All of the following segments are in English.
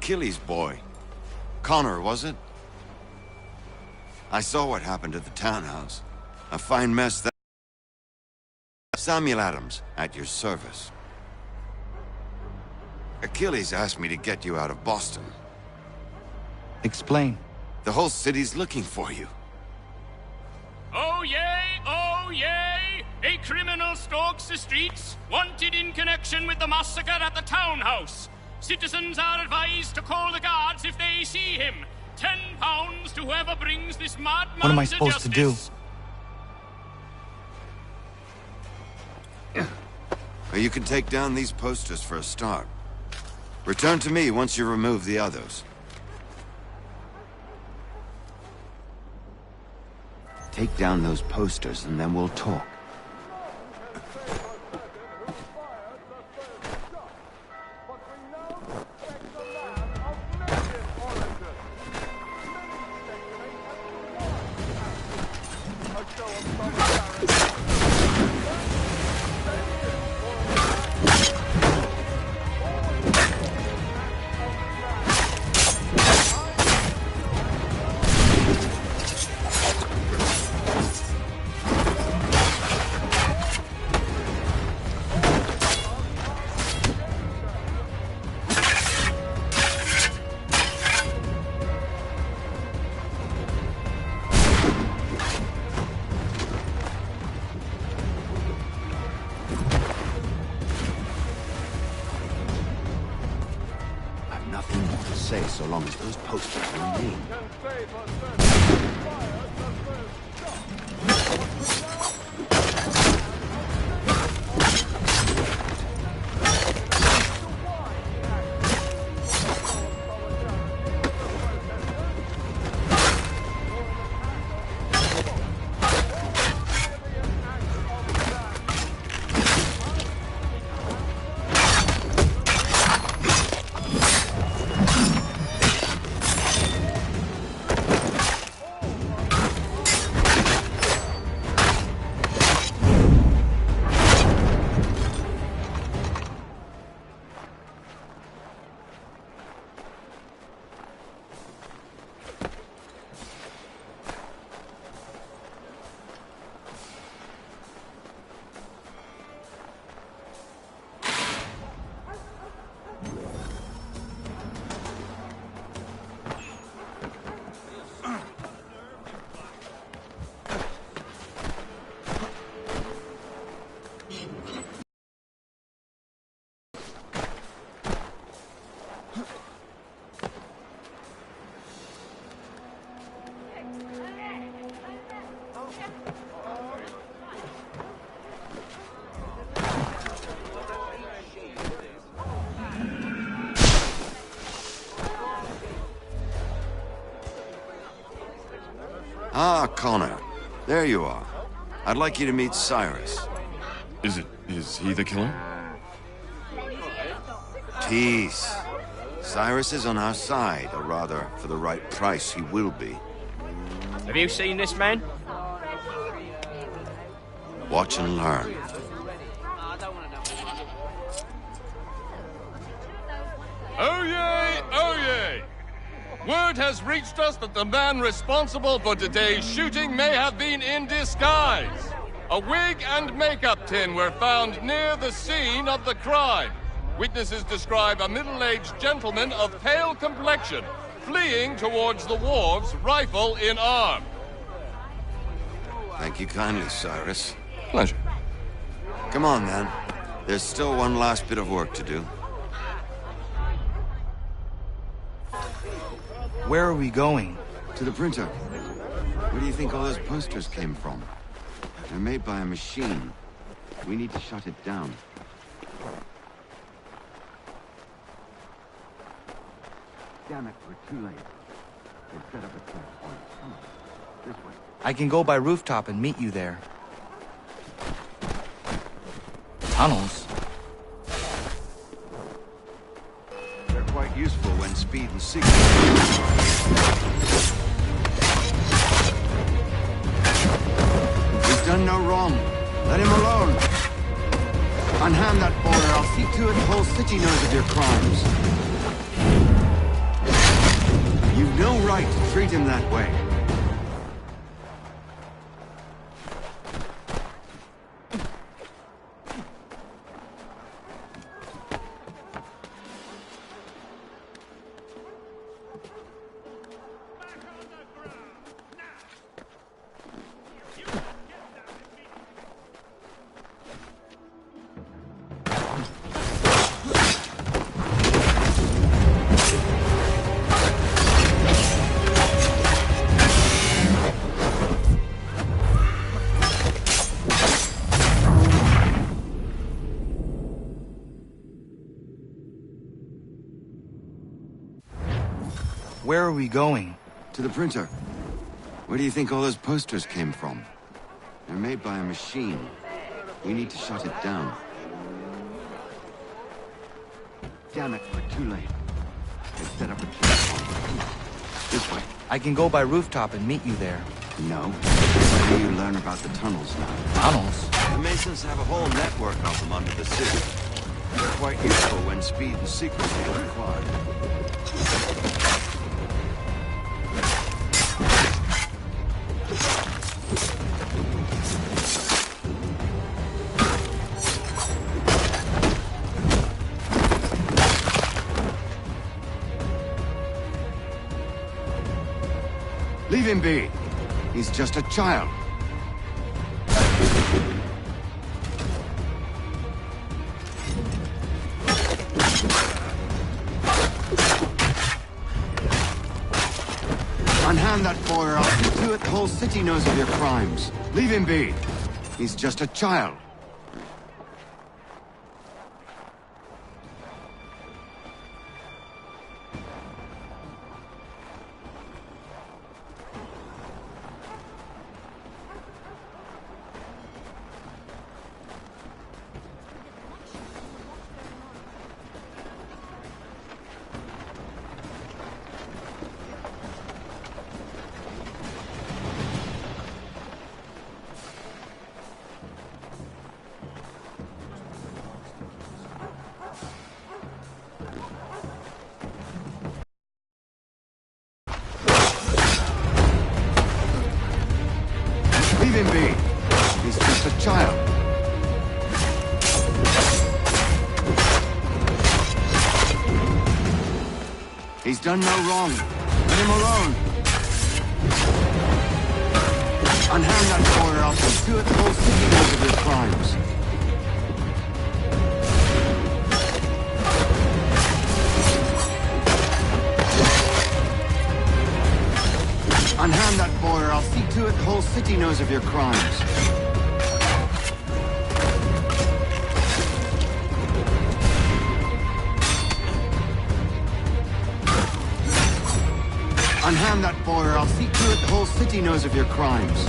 Achilles' boy. Connor, was it? I saw what happened at the townhouse. A fine mess that... Samuel Adams, at your service. Achilles asked me to get you out of Boston. Explain. The whole city's looking for you. Oh yay, oh yay! A criminal stalks the streets, wanted in connection with the massacre at the townhouse. Citizens are advised to call the guards if they see him. £10 to whoever brings this madman What am I supposed to do? Well, you can take down these posters for a start. Return to me once you remove the others. Take down those posters and then we'll talk. So long as those posters remain. Ah, Connor. There you are. I'd like you to meet Cyrus. Is he the killer? Peace. Cyrus is on our side, or rather, for the right price, he will be. Have you seen this man? Watch and learn. Oh yay! Oh yay! Word has reached us that the man responsible for today's shooting may have been in disguise. A wig and makeup tin were found near the scene of the crime. Witnesses describe a middle-aged gentleman of pale complexion fleeing towards the wharves, rifle in arm. Thank you kindly, Cyrus. Pleasure. Come on, then. There's still one last bit of work to do. Where are we going? To the printer. Where do you think all those posters came from? They're made by a machine. We need to shut it down. Damn it, we're too late. They've set up a trap point. Come on, this way. I can go by rooftop and meet you there. Tunnels? They're quite useful when speed and secret. He's done no wrong. Let him alone. Unhand that boy, or I'll see to it the whole city knows of your crimes. no right to treat him that way. Where are we going? To the printer. Where do you think all those posters came from? They're made by a machine. We need to shut it down. Damn it, we're too late. They set up a checkpoint. This way. I can go by rooftop and meet you there. No. Where do you learn about the tunnels now? Tunnels? The Masons have a whole network of them under the city. They're quite useful when speed and secrecy are required. Leave him be. He's just a child. Unhand that boy or I'll see to it the whole city knows of your crimes. Leave him be. He's just a child. Leave him be. He's just a child. He's done no wrong. Let him alone. Unhand that boy or I'll see to it the whole city knows of your crimes. Unhand that boy or I'll see to it the whole city knows of your crimes. Unhand that boy or I'll see to it the whole city knows of your crimes.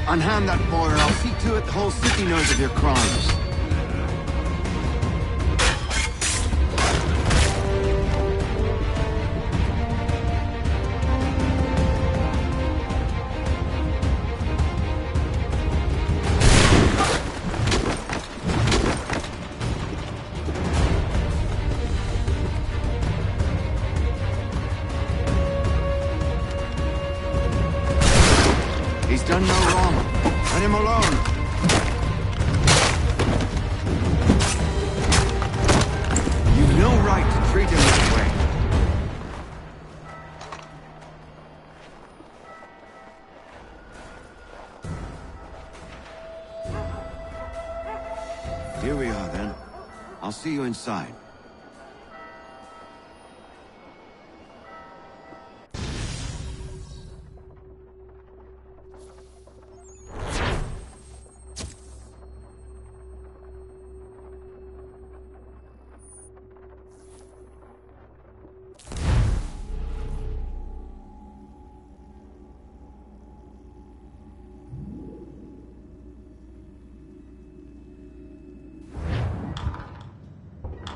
Unhand that boy or I'll see to it the whole city knows of your crimes. He's done no wrong. Let him alone. You've no right to treat him that way. Here we are, then. I'll see you inside.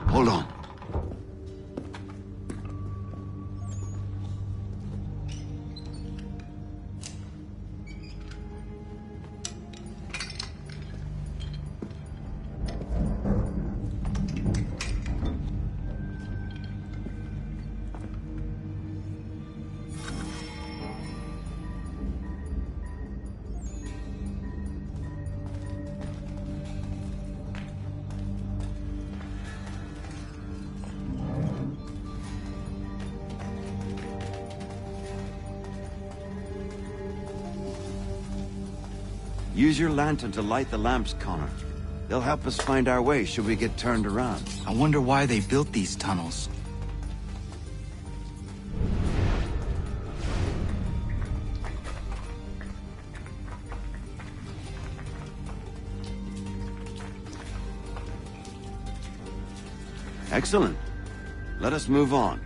Hold on. Use your lantern to light the lamps, Connor. They'll help us find our way should we get turned around. I wonder why they built these tunnels. Excellent. Let us move on.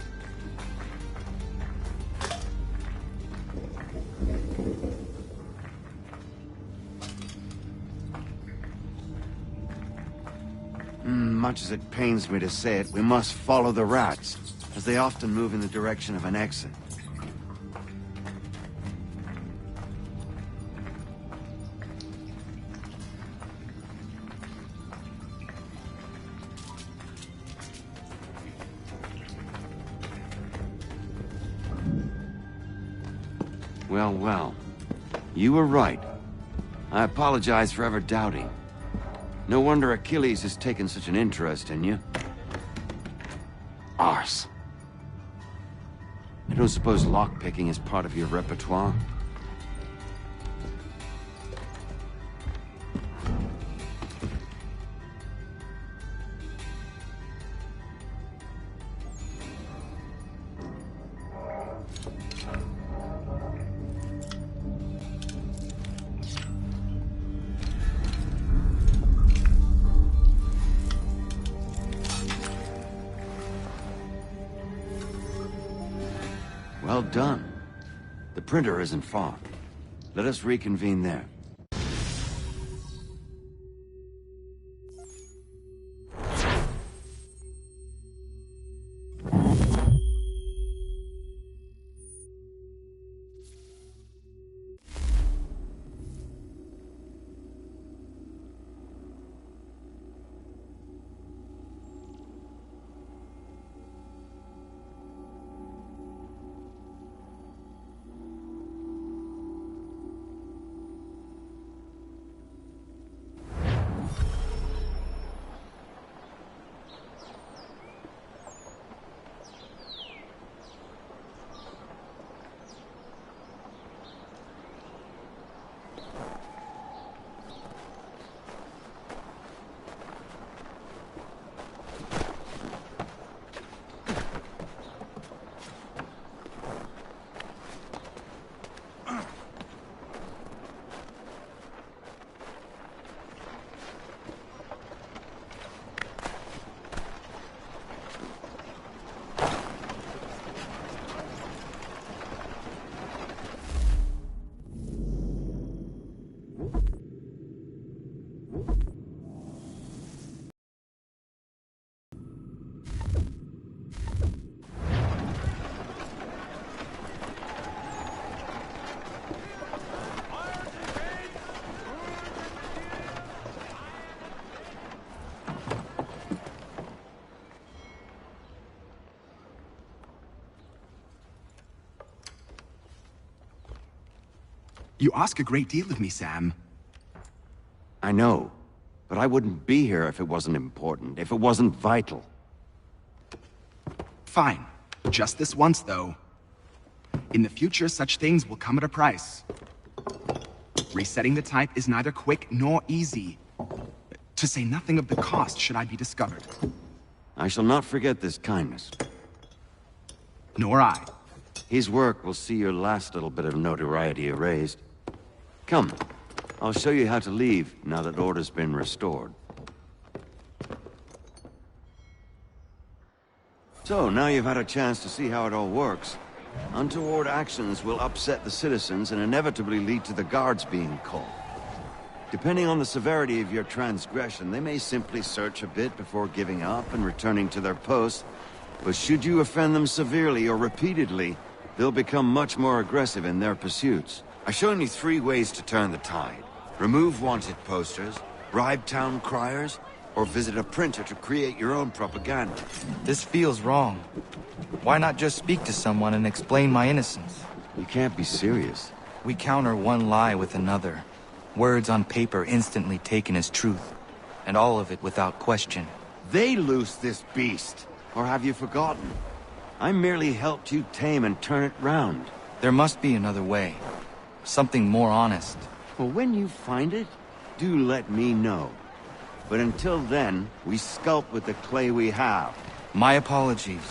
Much as it pains me to say it, we must follow the rats, as they often move in the direction of an exit. Well, well. You were right. I apologize for ever doubting. No wonder Achilles has taken such an interest in you. Arse. I don't suppose lockpicking is part of your repertoire? Well done. The printer isn't far. Let us reconvene there. You ask a great deal of me, Sam. I know, but I wouldn't be here if it wasn't important, if it wasn't vital. Fine. Just this once, though. In the future, such things will come at a price. Resetting the type is neither quick nor easy. To say nothing of the cost should I be discovered. I shall not forget this kindness. Nor I. His work will see your last little bit of notoriety erased. Come, I'll show you how to leave now that order's been restored. So, now you've had a chance to see how it all works. Untoward actions will upset the citizens and inevitably lead to the guards being called. Depending on the severity of your transgression, they may simply search a bit before giving up and returning to their posts. But should you offend them severely or repeatedly, they'll become much more aggressive in their pursuits. I've shown you 3 ways to turn the tide. Remove wanted posters, bribe town criers, or visit a printer to create your own propaganda. This feels wrong. Why not just speak to someone and explain my innocence? You can't be serious. We counter one lie with another. Words on paper instantly taken as truth. And all of it without question. They loose this beast. Or have you forgotten? I merely helped you tame and turn it round. There must be another way. Something more honest. Well, when you find it, do let me know. But until then, we sculpt with the clay we have. My apologies.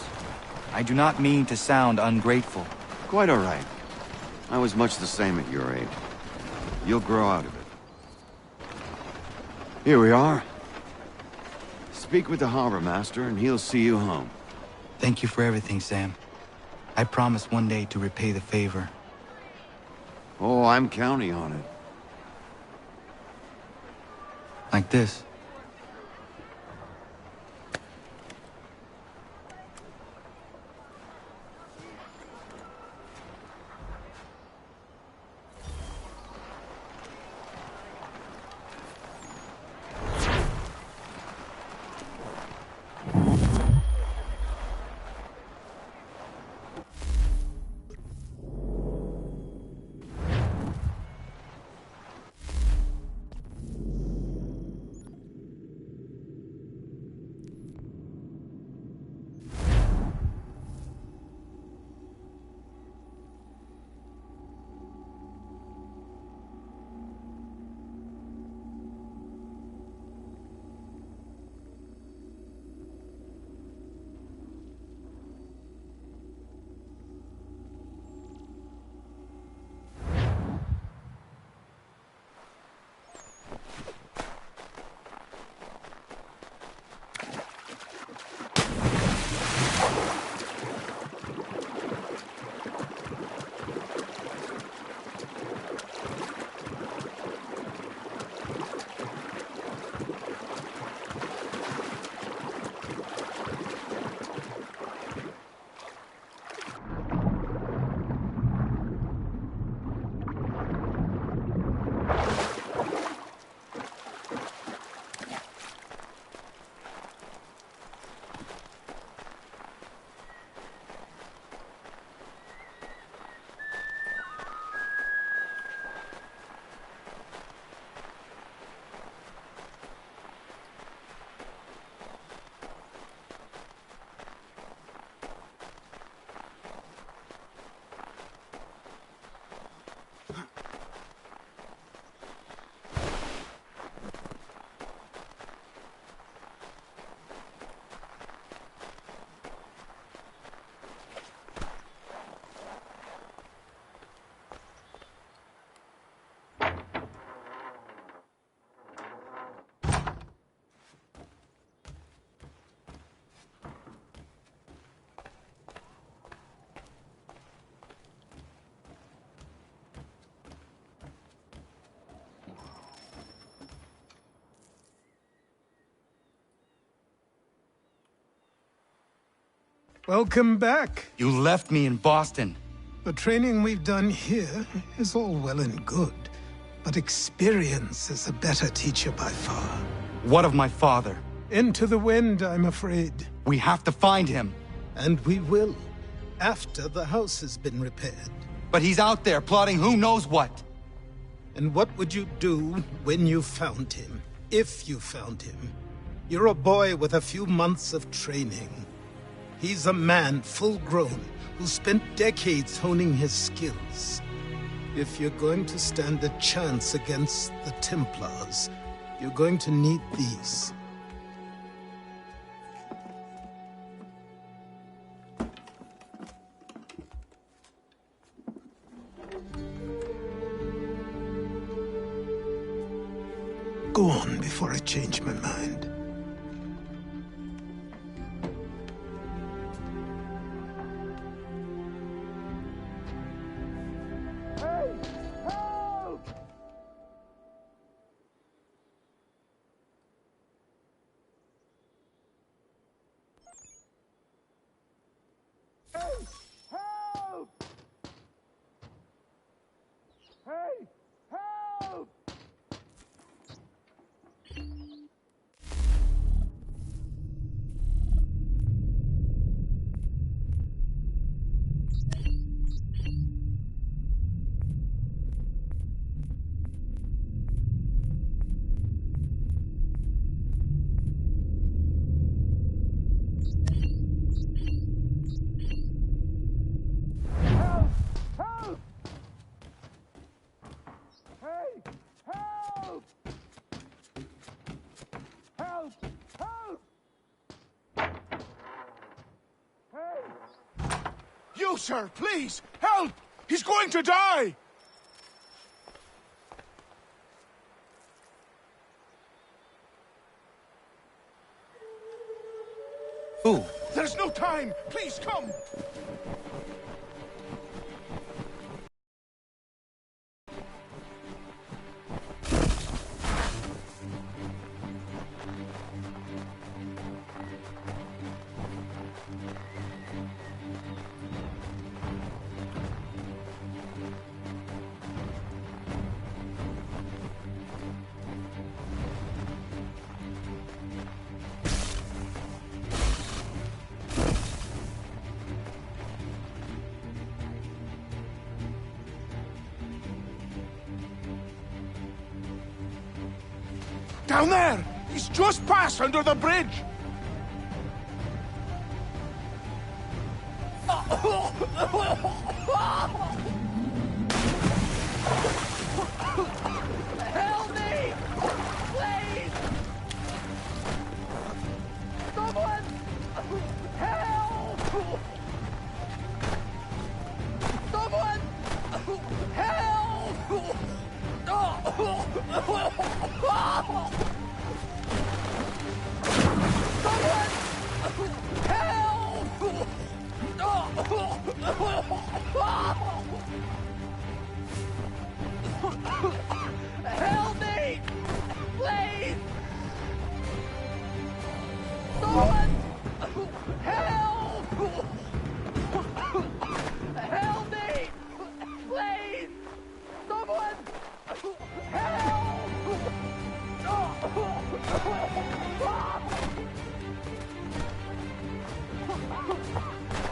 I do not mean to sound ungrateful. Quite all right. I was much the same at your age. You'll grow out of it. Here we are. Speak with the harbor master, and he'll see you home. Thank you for everything, Sam. I promise one day to repay the favor. Oh, I'm counting on it. Like this. Welcome back. You left me in Boston. The training we've done here is all well and good, but experience is a better teacher by far. What of my father? Into the wind, I'm afraid. We have to find him. And we will, after the house has been repaired. But he's out there plotting who knows what. And what would you do when you found him? If you found him? You're a boy with a few months of training. He's a man full grown who spent decades honing his skills. If you're going to stand a chance against the Templars, you're going to need these. Go on before I change my mind. sir, please! Help! He's going to die! Who? There's no time! Please come! Down there! He's just passed under the bridge! Help me! Please! Someone! Help! Someone! Help! Help me! Please! Someone! Help! Help me! Please! Someone! Help!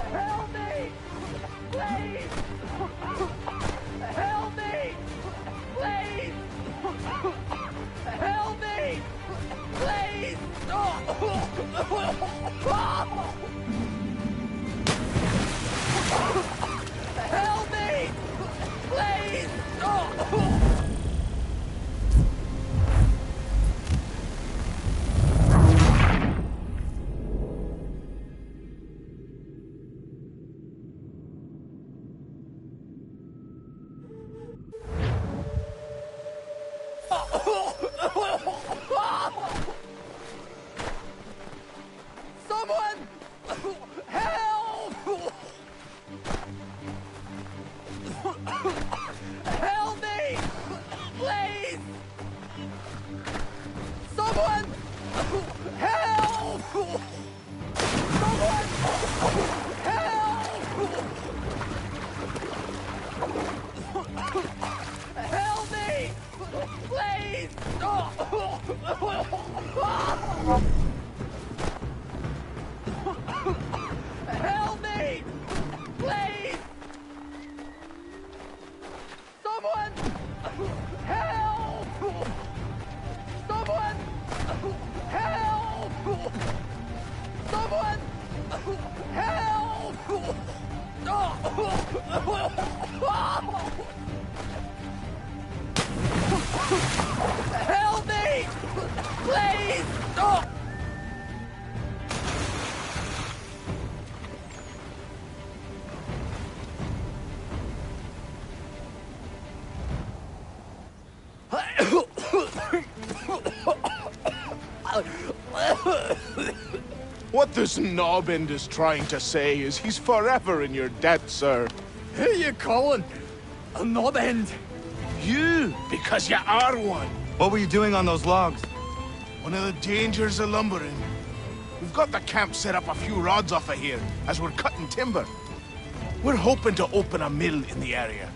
Help me! Please! Help me! Please! Help me! Please! Help me! Please! Someone! Help! Help me! Please! Someone! Help! Someone! Help! Help me! Please! Help me! Please! Someone! Help! Someone! Help! Someone! Help me! Please! What this knobbend is trying to say is he's forever in your debt, sir. Who you calling? A knob end? You, because you are one. What were you doing on those logs? One of the dangers of lumbering. We've got the camp set up a few rods off of here, as we're cutting timber. We're hoping to open a mill in the area.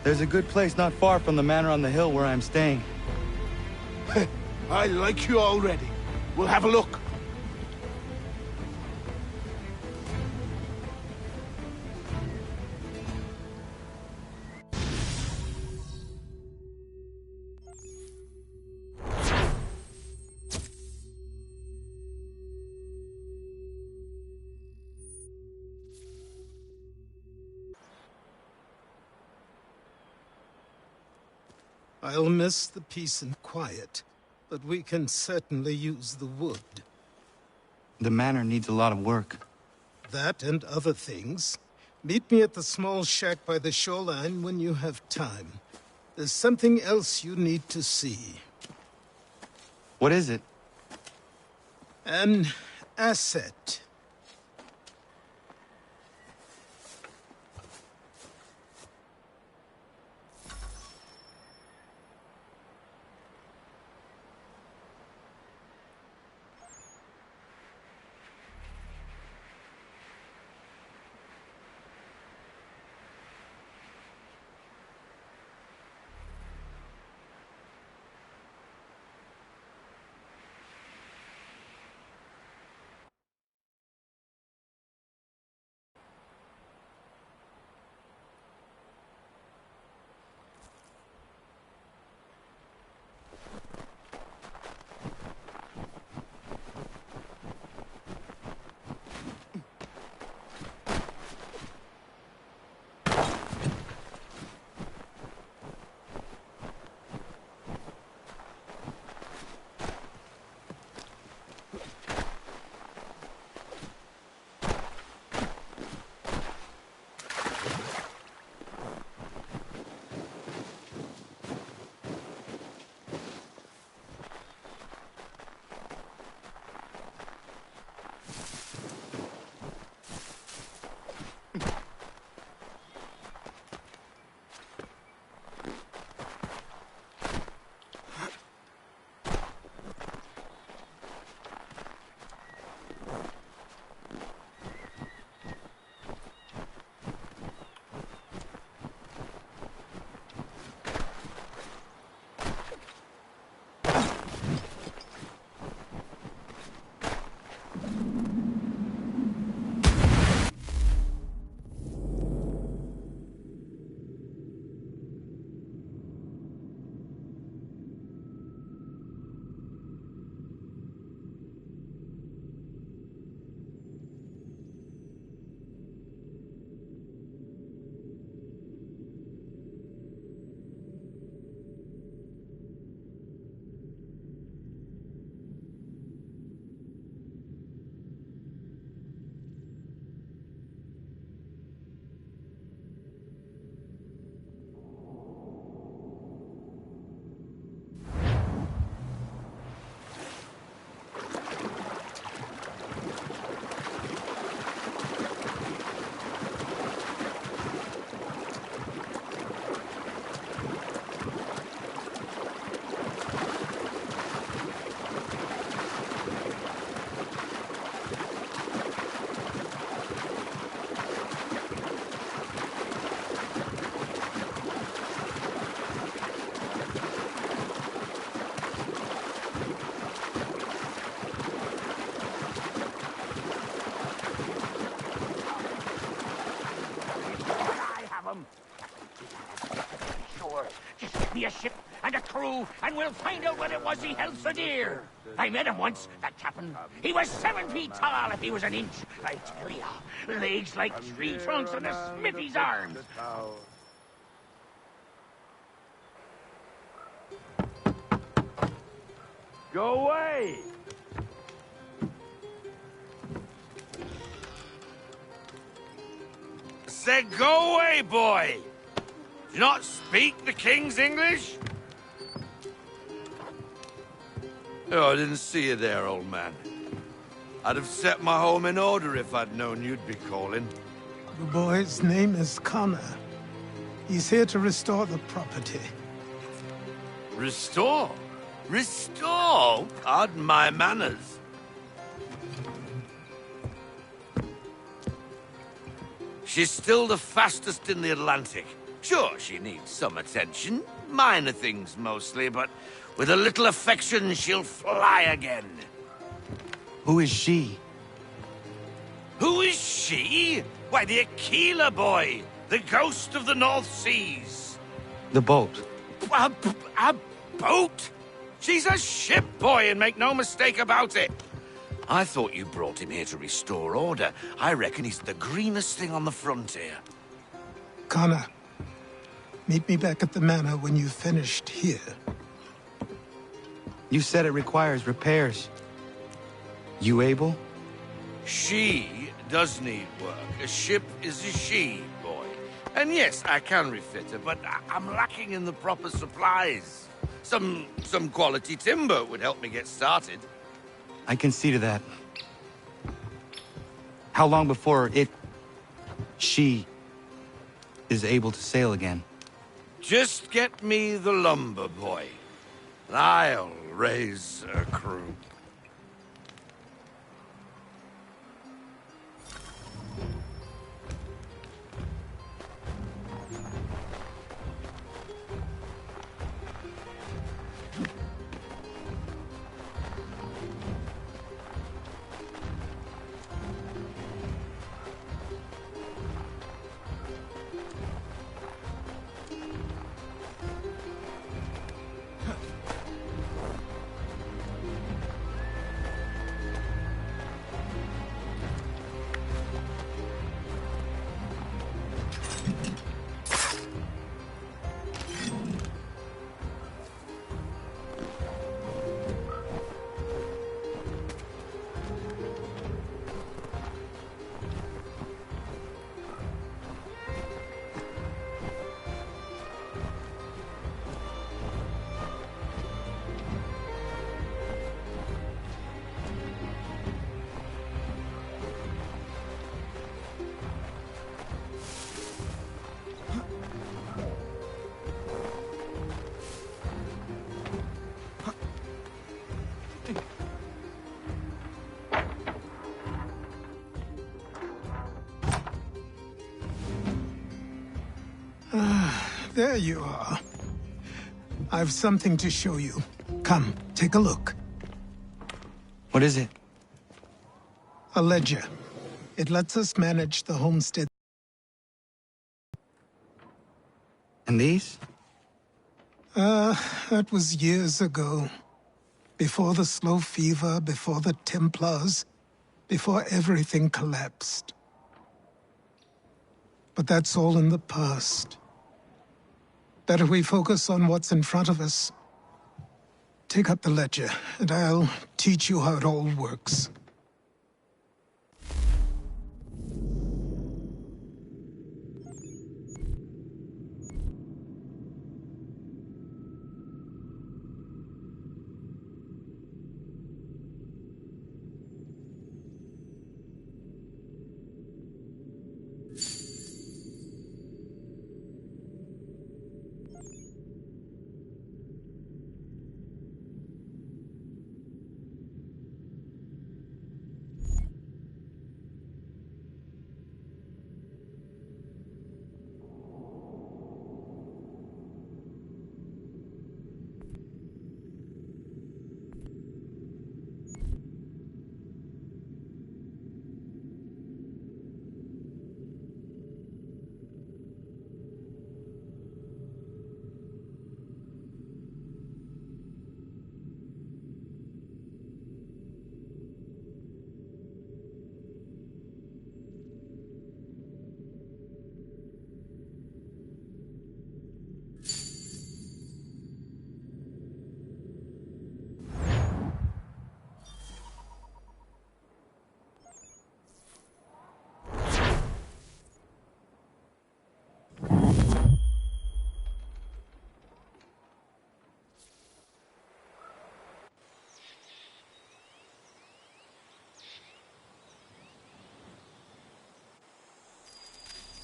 There's a good place not far from the manor on the hill where I'm staying. I like you already. We'll have a look. I'll miss the peace and quiet, but we can certainly use the wood. The manor needs a lot of work. That and other things. Meet me at the small shack by the shoreline when you have time. There's something else you need to see. What is it? An asset. Me a ship and a crew, and we'll find out what it was he held so dear. I met him once, that captain. He was 7 feet tall if he was an inch. I tell ya, legs like tree trunks and the smithy's arms. Go away! Said go away, boy! Do you not speak the King's English? Oh, I didn't see you there, old man. I'd have set my home in order if I'd known you'd be calling. The boy's name is Connor. He's here to restore the property. Restore? Restore? Pardon my manners. She's still the fastest in the Atlantic. Sure, she needs some attention. Minor things mostly, but with a little affection, she'll fly again. Who is she? Who is she? Why, the Aquila boy, the ghost of the North Seas. The boat. A boat? She's a ship, boy, and make no mistake about it. I thought you brought him here to restore order. I reckon he's the greenest thing on the frontier. Connor, meet me back at the manor when you've finished here. You said it requires repairs. You able? She does need work. A ship is a she, boy. And yes, I can refit her, but I'm lacking in the proper supplies. Some quality timber would help me get started. I can see to that. How long before she is able to sail again? Just get me the lumber, boy. And I'll raise a crew. There you are. I've something to show you. Come, take a look. What is it? A ledger. It lets us manage the homestead. And these? That was years ago. Before the slow fever, before the Templars, before everything collapsed. But that's all in the past. Better we focus on what's in front of us. Take up the ledger, and I'll teach you how it all works.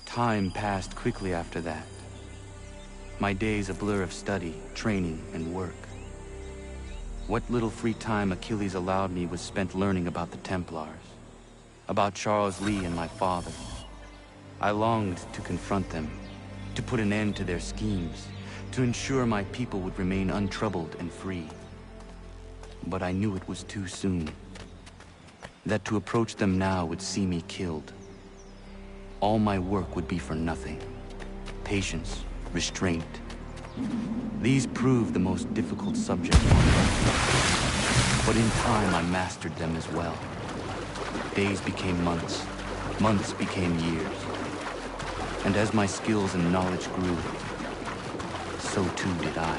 Time passed quickly after that. My days a blur of study, training, and work. What little free time Achilles allowed me was spent learning about the Templars, about Charles Lee and my father. I longed to confront them, to put an end to their schemes, to ensure my people would remain untroubled and free. But I knew it was too soon, that to approach them now would see me killed. All my work would be for nothing. Patience, restraint. These proved the most difficult subject on earth. But in time, I mastered them as well. Days became months. Months became years. And as my skills and knowledge grew, so too did I.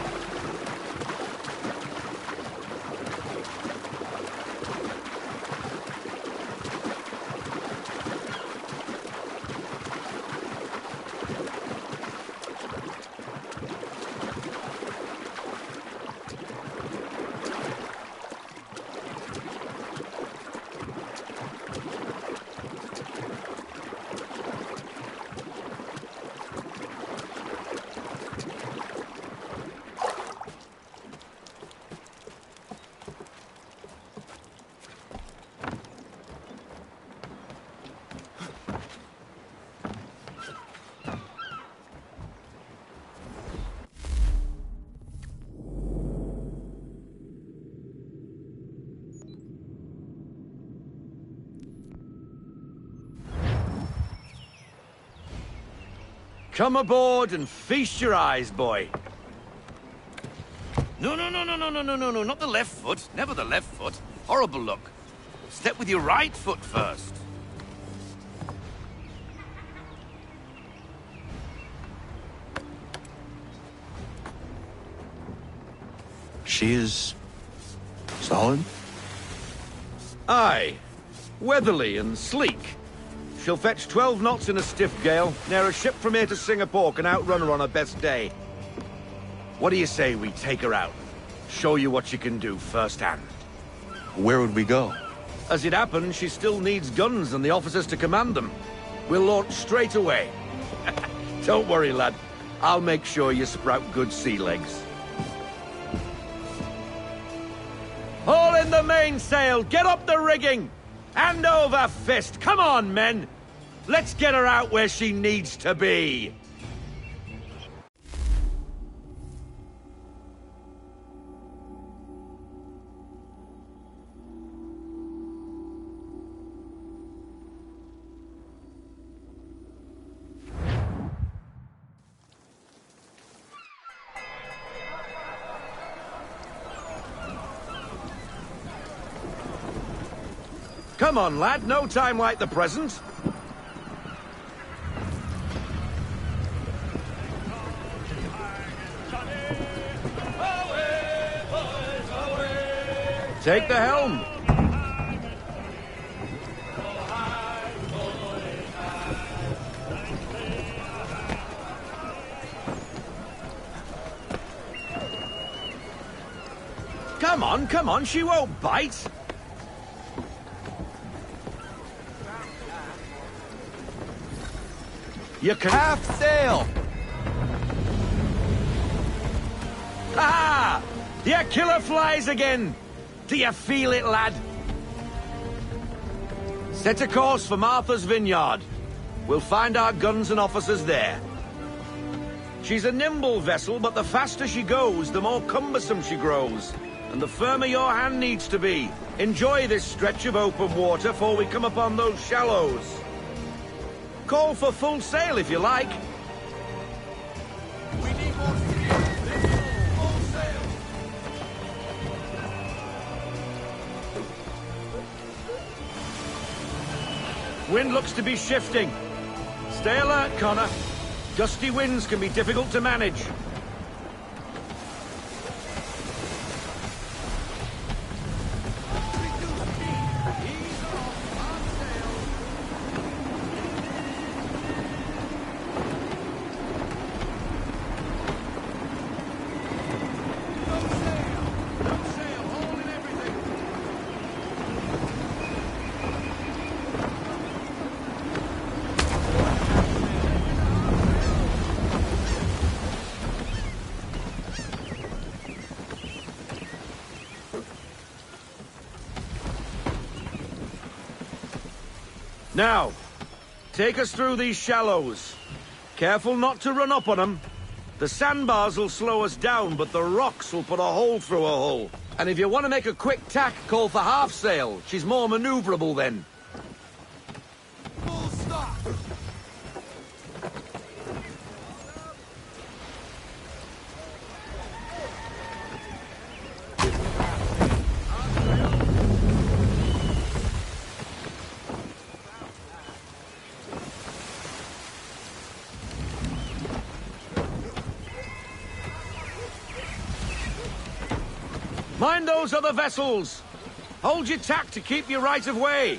Come aboard and feast your eyes, boy. No, not the left foot. Never the left foot. Horrible look. Step with your right foot first. She is... solid? Aye. Weatherly and sleek. She'll fetch 12 knots in a stiff gale, ne'er a ship from here to Singapore can outrun her on her best day. What do you say we take her out? Show you what she can do firsthand. Where would we go? As it happens, she still needs guns and the officers to command them. We'll launch straight away. Don't worry, lad. I'll make sure you sprout good sea legs. Haul in the mainsail! Get up the rigging! Hand over fist! Come on, men! Let's get her out where she needs to be! Come on, lad. No time like the present. Take the helm. Come on, she won't bite. You can half sail. Ha! Your killer flies again. Do you feel it, lad? Set a course for Martha's Vineyard. We'll find our guns and officers there. She's a nimble vessel, but the faster she goes, the more cumbersome she grows. And the firmer your hand needs to be. Enjoy this stretch of open water before we come upon those shallows. Call for full sail if you like. We need more steam. Let's go. Full sail. Wind looks to be shifting. Stay alert, Connor. Gusty winds can be difficult to manage. Now, take us through these shallows. Careful not to run up on them. The sandbars will slow us down, but the rocks will put a hole through a hull. And if you want to make a quick tack, call for half sail. She's more maneuverable then. Full stop. Mind those other vessels! Hold your tack to keep your right of way!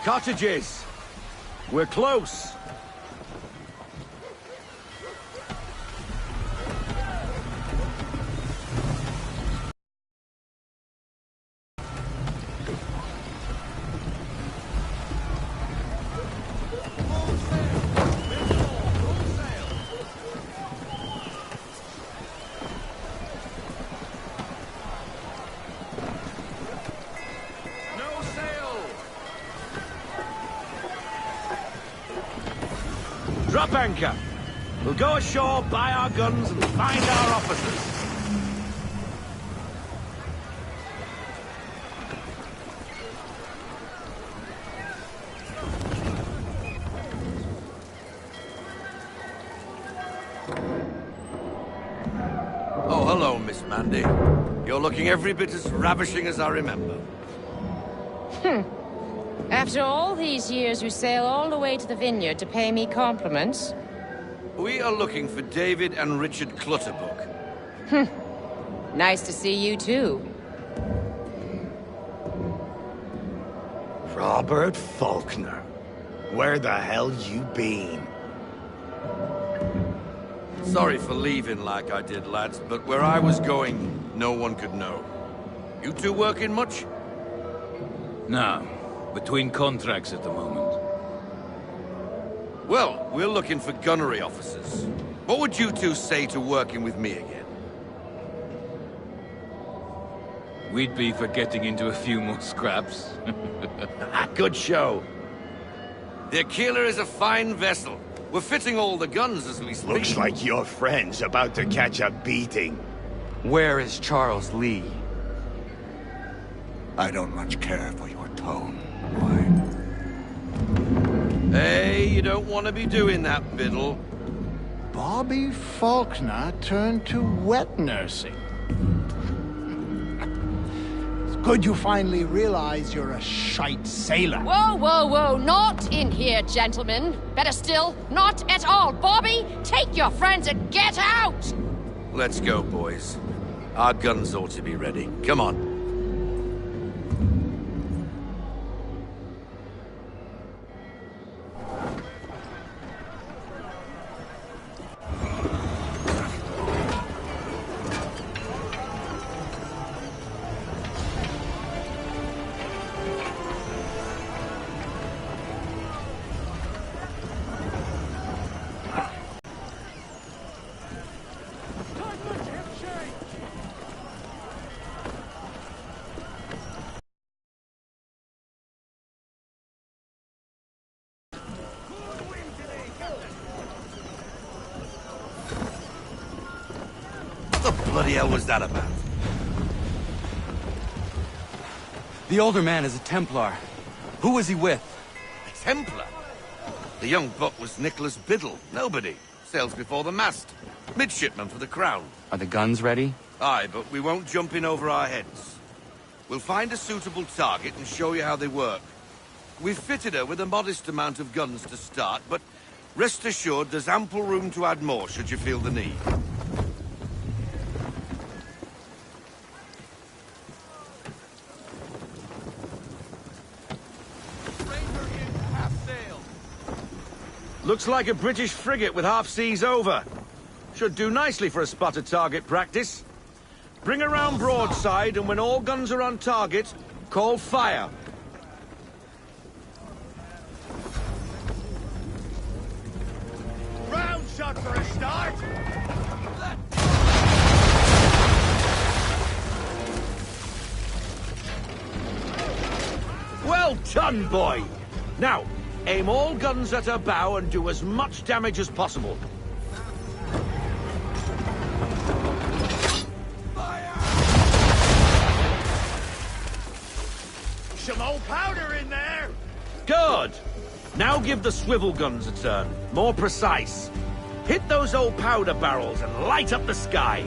Cottages! We're close! Drop anchor. We'll go ashore, buy our guns, and find our officers. Oh, hello, Miss Mandy. You're looking every bit as ravishing as I remember. After all these years, you sail all the way to the vineyard to pay me compliments? We are looking for David and Richard Clutterbuck. Nice to see you, too. Robert Faulkner. Where the hell you been? Sorry for leaving like I did, lads, but where I was going, no one could know. You two working much? No. Between contracts at the moment. Well, we're looking for gunnery officers. What would you two say to working with me again? We'd be for getting into a few more scraps. Good show. The Aquila is a fine vessel. We're fitting all the guns as we speak. Looks like your friend's about to catch a beating. Where is Charles Lee? I don't much care for your tone. Hey, you don't want to be doing that, Biddle. Bobby Faulkner turned to wet nursing. It's good you finally realize you're a shite sailor. Whoa, whoa, whoa, not in here, gentlemen. Better still, not at all. Bobby, take your friends and get out! Let's go, boys. Our guns ought to be ready. Come on. What the bloody hell was that about? The older man is a Templar. Who was he with? A Templar? The young buck was Nicholas Biddle. Nobody. Sails before the mast. Midshipman for the Crown. Are the guns ready? Aye, but we won't jump in over our heads. We'll find a suitable target and show you how they work. We've fitted her with a modest amount of guns to start, but rest assured there's ample room to add more should you feel the need. Looks like a British frigate with half seas over. Should do nicely for a spotted target practice. Bring around broadside, and when all guns are on target, call fire. Round shot for a start! Well done, boy! Now, aim all guns at her bow and do as much damage as possible. Some old powder in there! Good! Now give the swivel guns a turn. More precise. Hit those old powder barrels and light up the sky.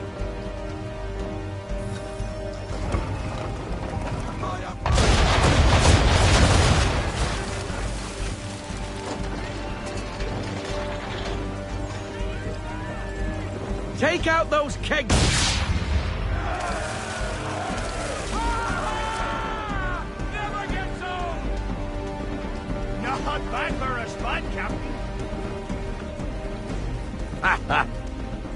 Take out those kegs! bad for us, bad, Captain.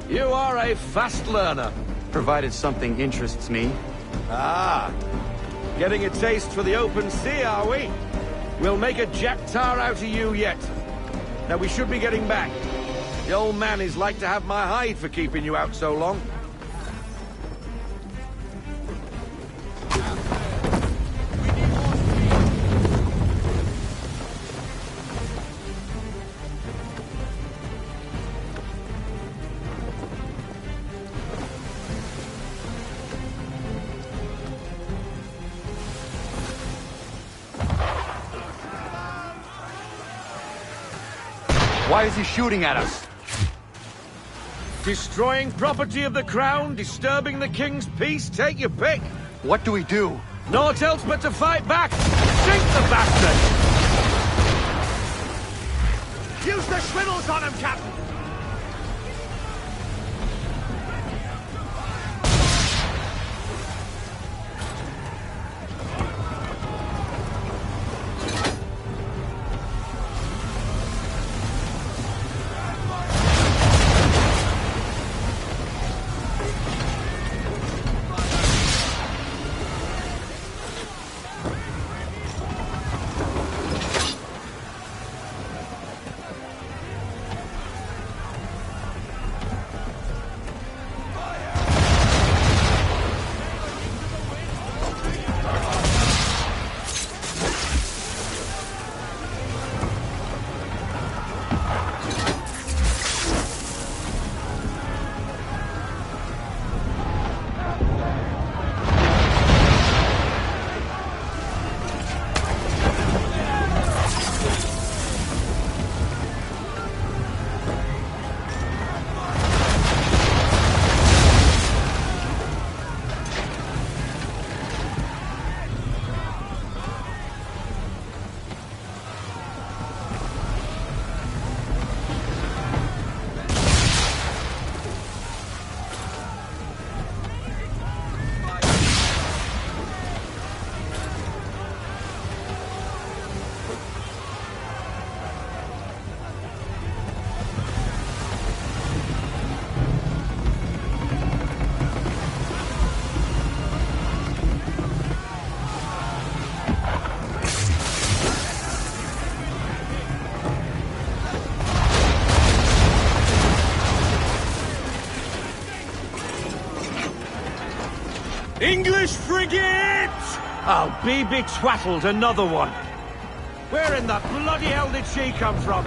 You are a fast learner. Provided something interests me. Ah, getting a taste for the open sea, are we? We'll make a jack tar out of you yet. Now we should be getting back. The old man is like to have my hide for keeping you out so long. Why is he shooting at us? Destroying property of the crown, disturbing the king's peace, take your pick. What do we do? Naught else but to fight back. Sink the bastard! Use the swivels on him, Captain! English frigate! Oh, be twaddled, another one. Where in the bloody hell did she come from?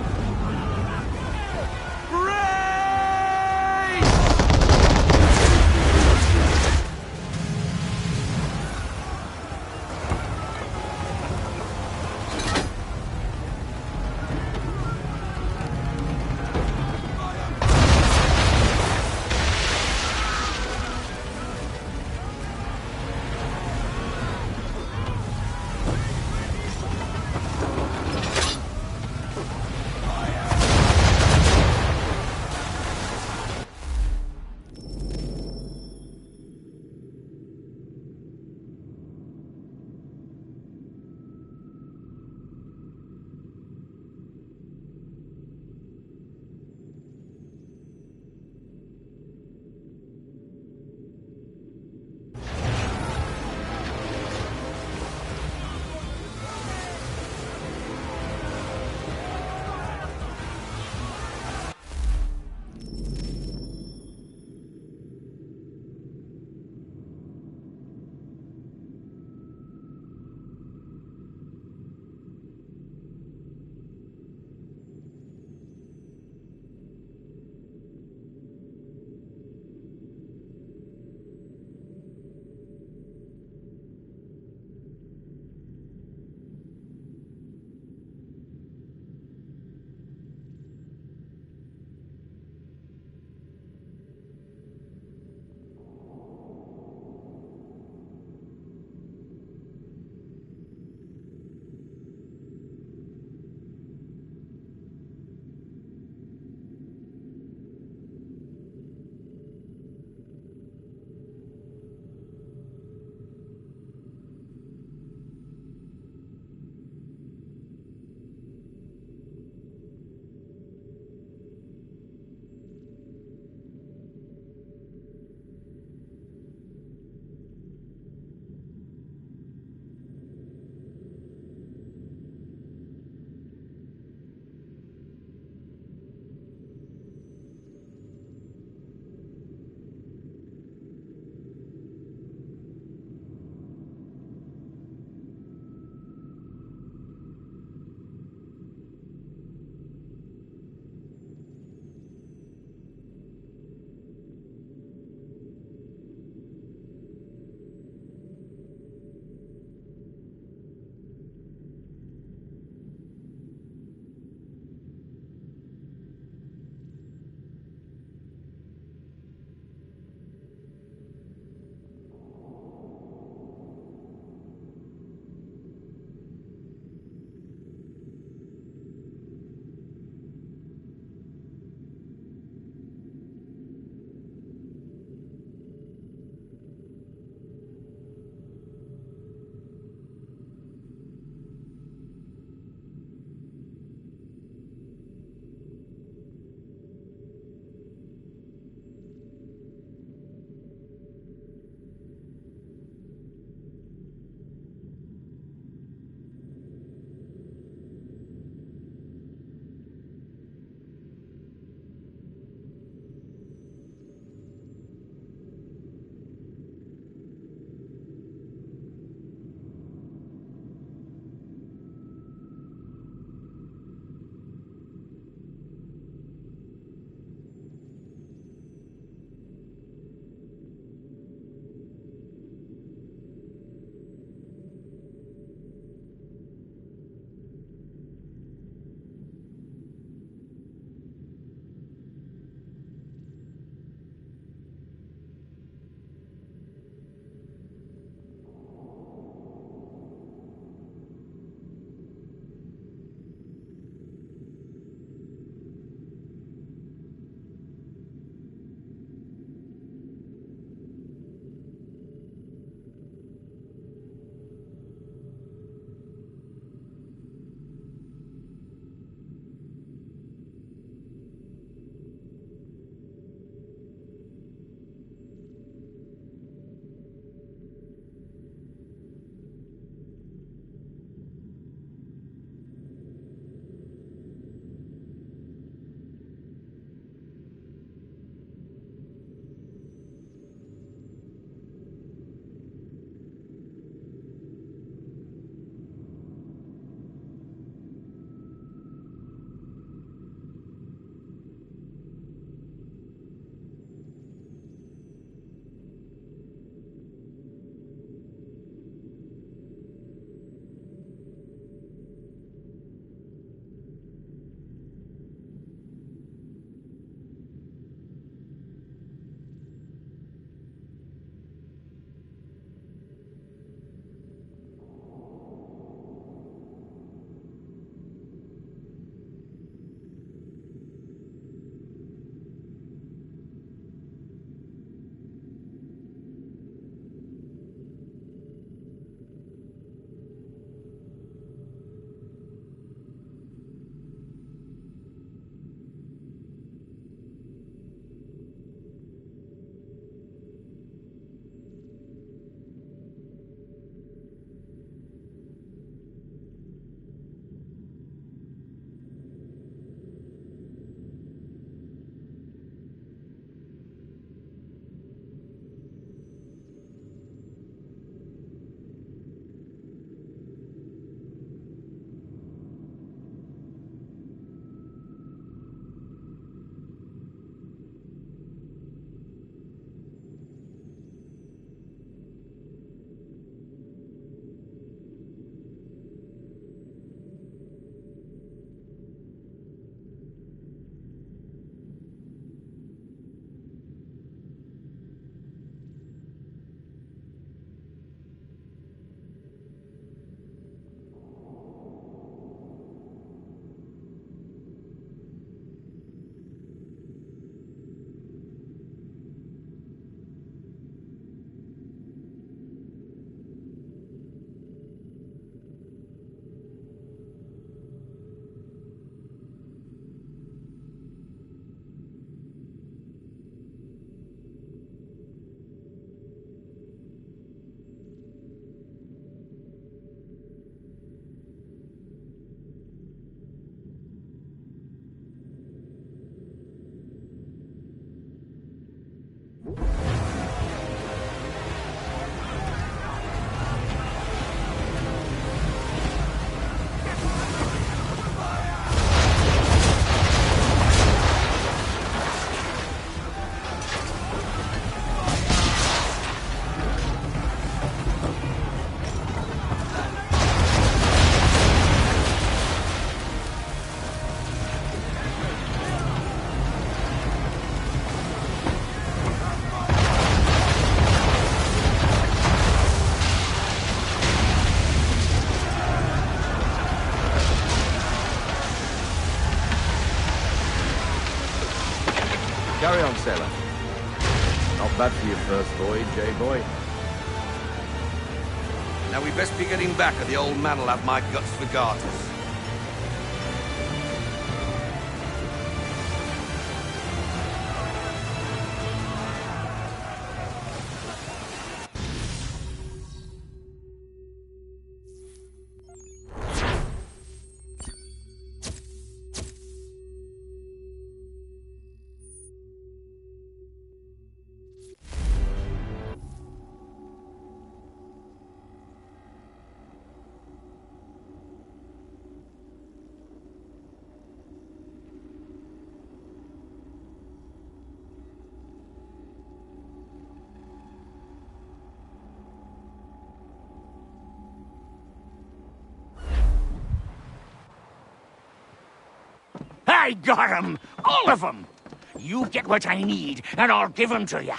first voyage, eh, boy? Now we best be getting back, or the old man'll have my guts for garters. I got 'em! All of 'em! You get what I need, and I'll give 'em to you.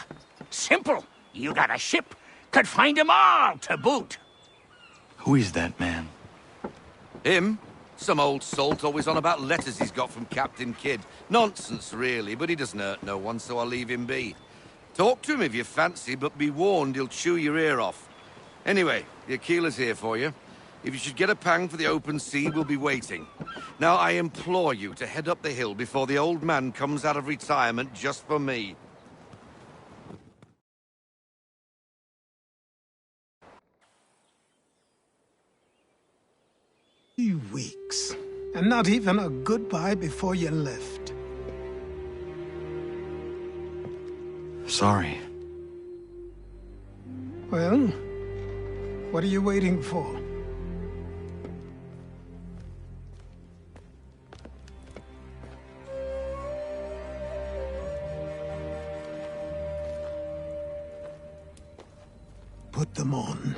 Simple. You got a ship. Could find 'em all to boot. Who is that man? Him? Some old salt always on about letters he's got from Captain Kidd. Nonsense, really, but he doesn't hurt no one, so I'll leave him be. Talk to him if you fancy, but be warned he'll chew your ear off. Anyway, the Aquila's here for you. If you should get a pang for the open sea, we'll be waiting. Now, I implore you to head up the hill before the old man comes out of retirement just for me. Weeks. And not even a goodbye before you left. Sorry. Well, what are you waiting for? Put them on.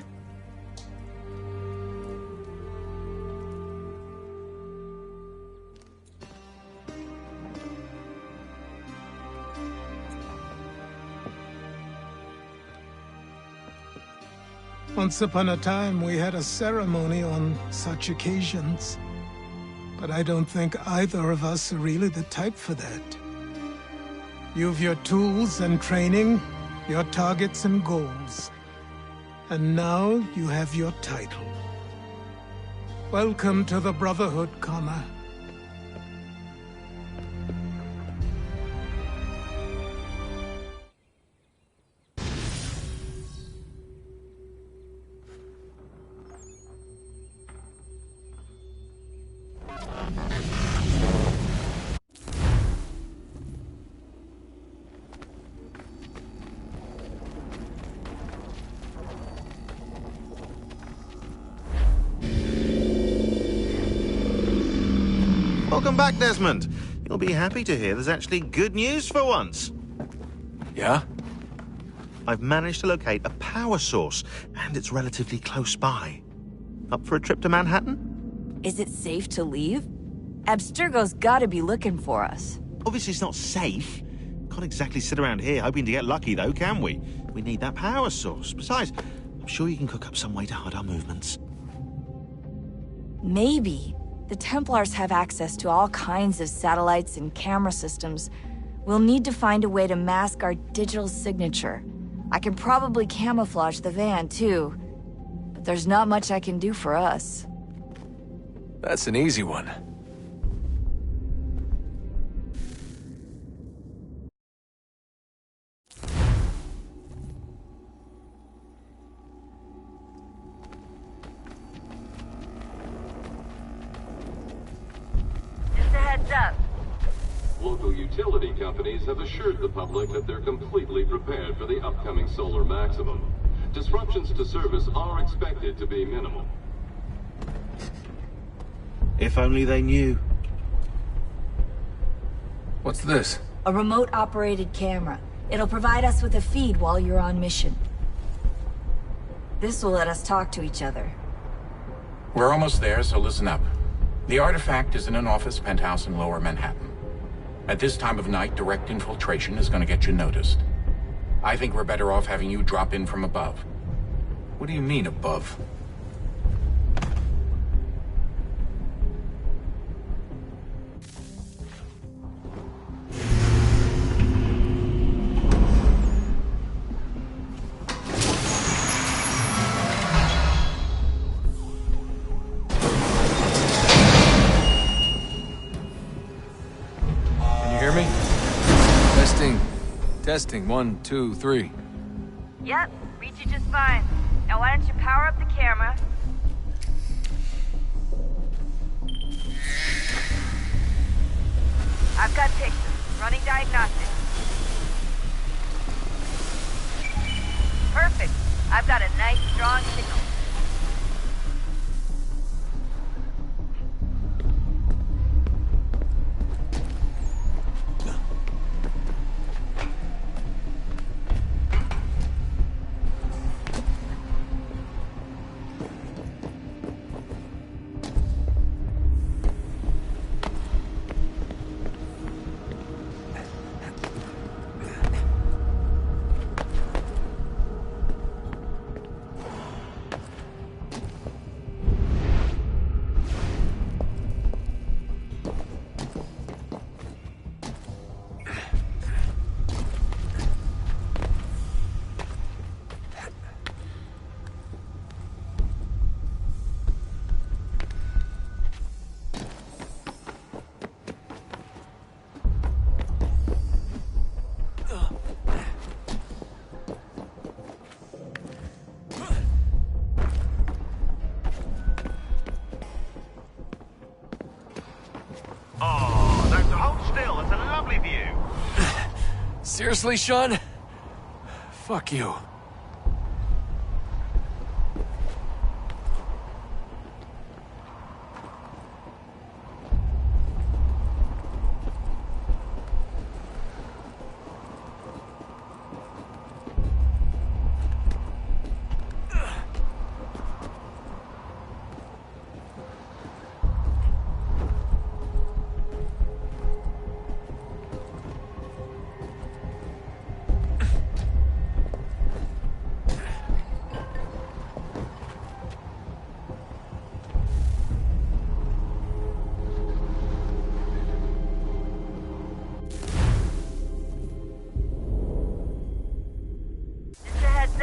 Once upon a time, we had a ceremony on such occasions. But I don't think either of us are really the type for that. You've your tools and training, your targets and goals. And now you have your title. Welcome to the Brotherhood, Connor. Welcome back, Desmond. You'll be happy to hear there's actually good news for once. Yeah? I've managed to locate a power source, and it's relatively close by. Up for a trip to Manhattan? Is it safe to leave? Abstergo's gotta be looking for us. Obviously it's not safe. Can't exactly sit around here hoping to get lucky, though, can we? We need that power source. Besides, I'm sure you can cook up some way to hide our movements. Maybe. The Templars have access to all kinds of satellites and camera systems. We'll need to find a way to mask our digital signature. I can probably camouflage the van, too. But there's not much I can do for us. That's an easy one. Up. Local utility companies have assured the public that they're completely prepared for the upcoming solar maximum. Disruptions to service are expected to be minimal. If only they knew. What's this? A remote-operated camera. It'll provide us with a feed while you're on mission. This will let us talk to each other. We're almost there, so listen up. The artifact is in an office penthouse in Lower Manhattan. At this time of night, direct infiltration is going to get you noticed. I think we're better off having you drop in from above. What do you mean, above? Testing, 1, 2, 3. Yep, reach you just fine. Now why don't you power up the camera? I've got pictures. Running diagnostics. Perfect. I've got a nice, strong signal. Seriously, Sean? Fuck you.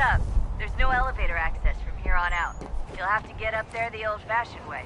Up. There's no elevator access from here on out. You'll have to get up there the old-fashioned way.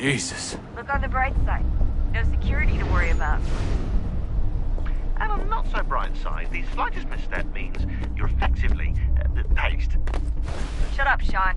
Jesus. Look on the bright side. No security to worry about. And on the not so bright side, the slightest misstep means you're effectively paced. Shut up, Sean.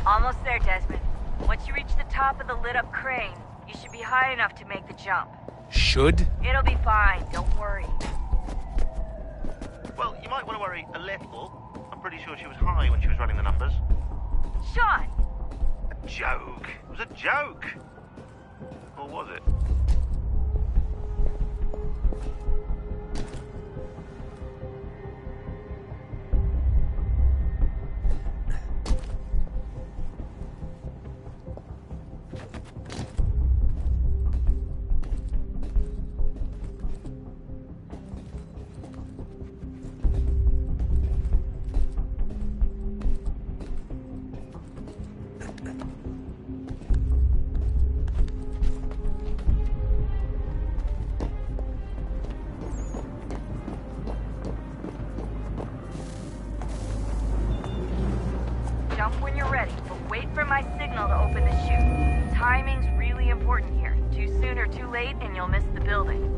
Almost there, Desmond. Once you reach the top of the lit-up crane, you should be high enough to make the jump. Should? It'll be fine, don't worry. Well, you might want to worry a little. I'm pretty sure she was high when she was running the numbers. Sean! A joke. It was a joke. Or was it? open the chute. Timing's really important here. Too soon or too late, and you'll miss the building.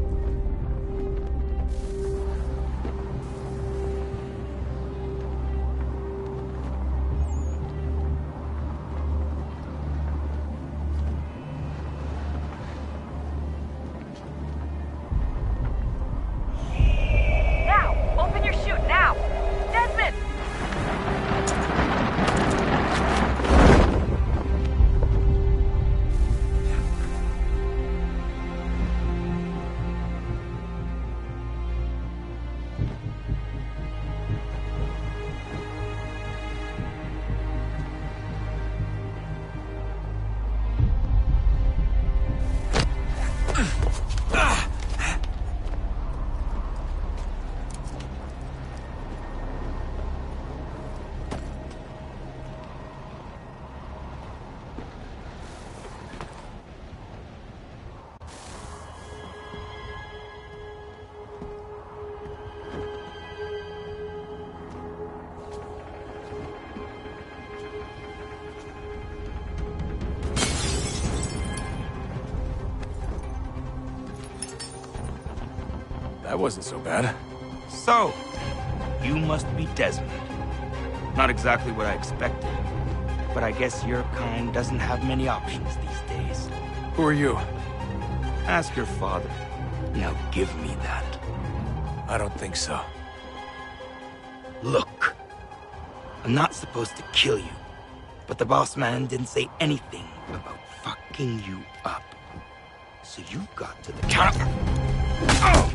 Now! Open your chute, now! Desmond! That wasn't so bad. So, you must be Desmond. Not exactly what I expected, but I guess your kind doesn't have many options these days. Who are you? Ask your father. Now give me that. I don't think so. Look, I'm not supposed to kill you, but the boss man didn't say anything about fucking you up. So you've got to the counter. Oh!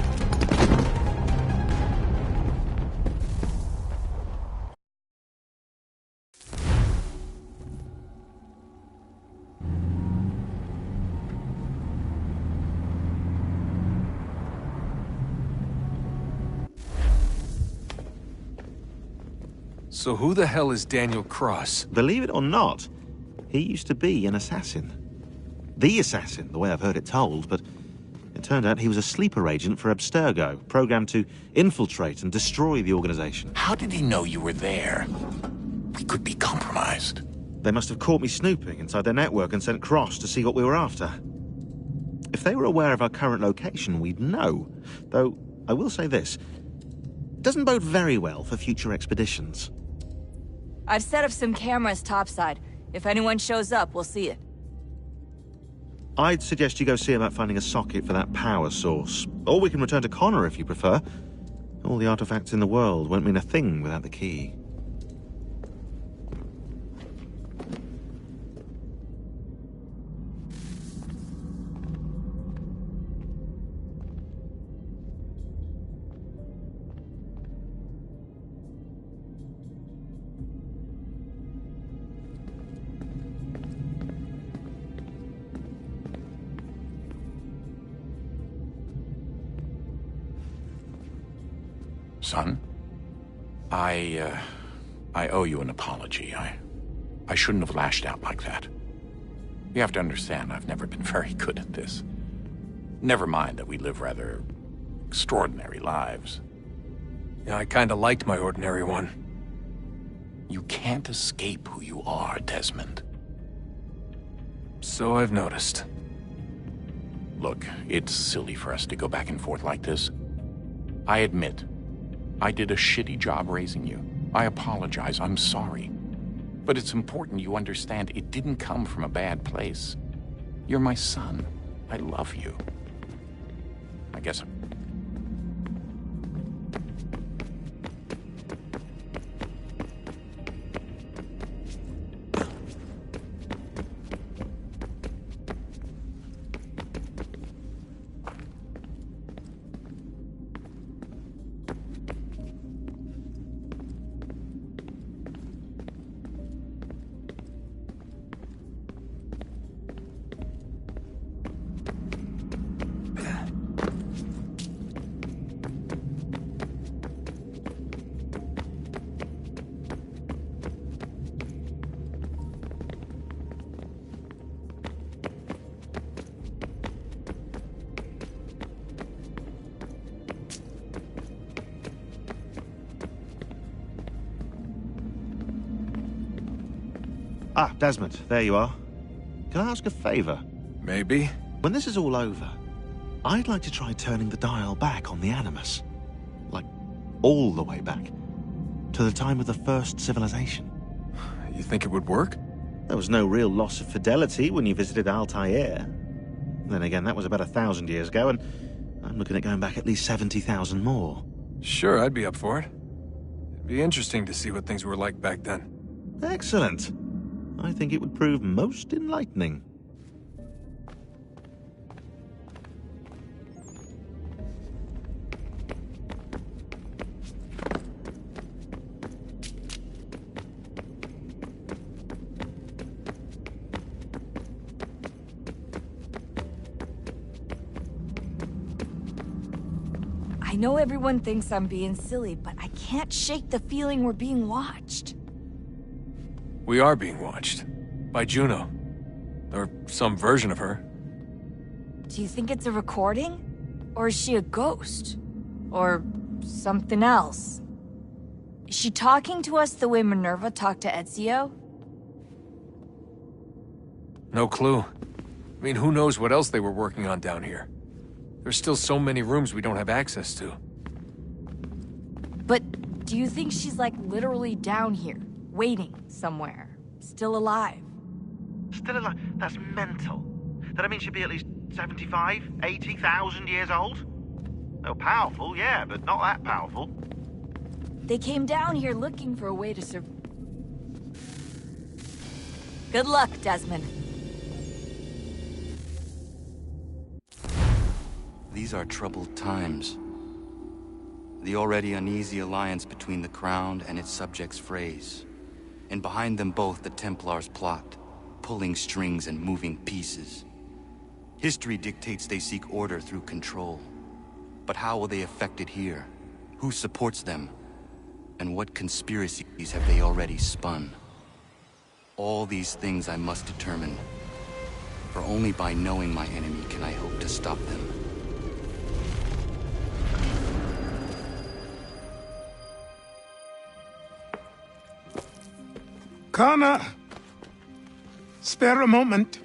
So who the hell is Daniel Cross? Believe it or not, he used to be an assassin. The assassin, the way I've heard it told, but it turned out he was a sleeper agent for Abstergo, programmed to infiltrate and destroy the organization. How did he know you were there? We could be compromised. They must have caught me snooping inside their network and sent Cross to see what we were after. If they were aware of our current location, we'd know. Though, I will say this, it doesn't bode very well for future expeditions. I've set up some cameras topside. If anyone shows up, we'll see it. I'd suggest you go see about finding a socket for that power source. Or we can return to Connor if you prefer. All the artifacts in the world won't mean a thing without the key. Son, I owe you an apology. I shouldn't have lashed out like that. You have to understand, I've never been very good at this. Never mind that we live rather extraordinary lives. Yeah, I kinda liked my ordinary one. You can't escape who you are, Desmond. So I've noticed. Look, it's silly for us to go back and forth like this. I admit, I did a shitty job raising you. I apologize, I'm sorry. But it's important you understand it didn't come from a bad place. You're my son. I love you. I guess Ah, Desmond, there you are. Can I ask a favor? Maybe. When this is all over, I'd like to try turning the dial back on the Animus. Like, all the way back. To the time of the first civilization. You think it would work? There was no real loss of fidelity when you visited Altair. Then again, that was about 1,000 years ago, and I'm looking at going back at least 70,000 more. Sure, I'd be up for it. It'd be interesting to see what things were like back then. Excellent. I think it would prove most enlightening. I know everyone thinks I'm being silly, but I can't shake the feeling we're being watched. We are being watched. By Juno. Or some version of her. Do you think it's a recording? Or is she a ghost? Or something else? Is she talking to us the way Minerva talked to Ezio? No clue. I mean, who knows what else they were working on down here? There's still so many rooms we don't have access to. But do you think she's like literally down here, waiting somewhere, still alive? Still alive? That's mental. That means she'd be at least 75, 80,000 years old? Oh, powerful, yeah, but not that powerful. They came down here looking for a way to survive. Good luck, Desmond. These are troubled times. The already uneasy alliance between the Crown and its subjects frays. And behind them both the Templars plot, pulling strings and moving pieces. History dictates they seek order through control. But how will they affect it here? Who supports them? And what conspiracies have they already spun? All these things I must determine. For only by knowing my enemy can I hope to stop them. Connor! Spare a moment.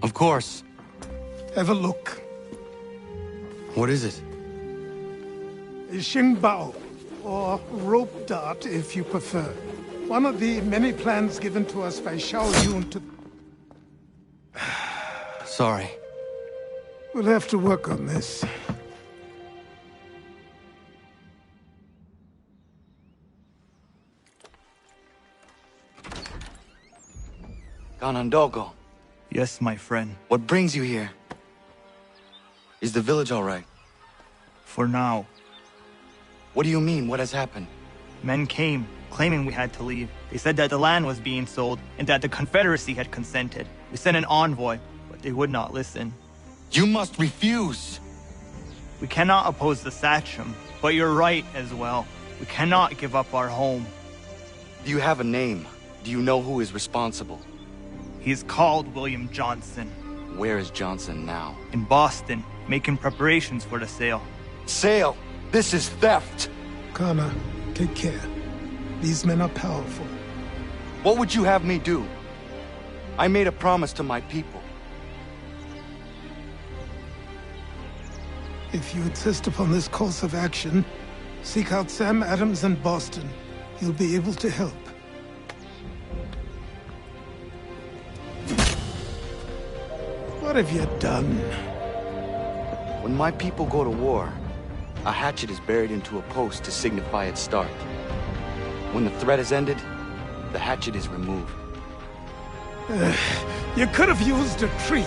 Of course. Have a look. What is it? Xingbao, or rope dart if you prefer. One of the many plans given to us by Xiao Yun to... Sorry. We'll have to work on this. Ganondogo. Yes, my friend. What brings you here? Is the village all right? For now. What do you mean? What has happened? Men came, claiming we had to leave. They said that the land was being sold, and that the Confederacy had consented. We sent an envoy, but they would not listen. You must refuse! We cannot oppose the Sachem, but you're right as well. We cannot give up our home. Do you have a name? Do you know who is responsible? He's called William Johnson. Where is Johnson now? In Boston, making preparations for the sale. Sale? This is theft! Connor, take care. These men are powerful. What would you have me do? I made a promise to my people. If you insist upon this course of action, seek out Sam Adams in Boston. He'll be able to help. What have you done? When my people go to war, a hatchet is buried into a post to signify its start. When the threat is ended, the hatchet is removed. You could have used a tree.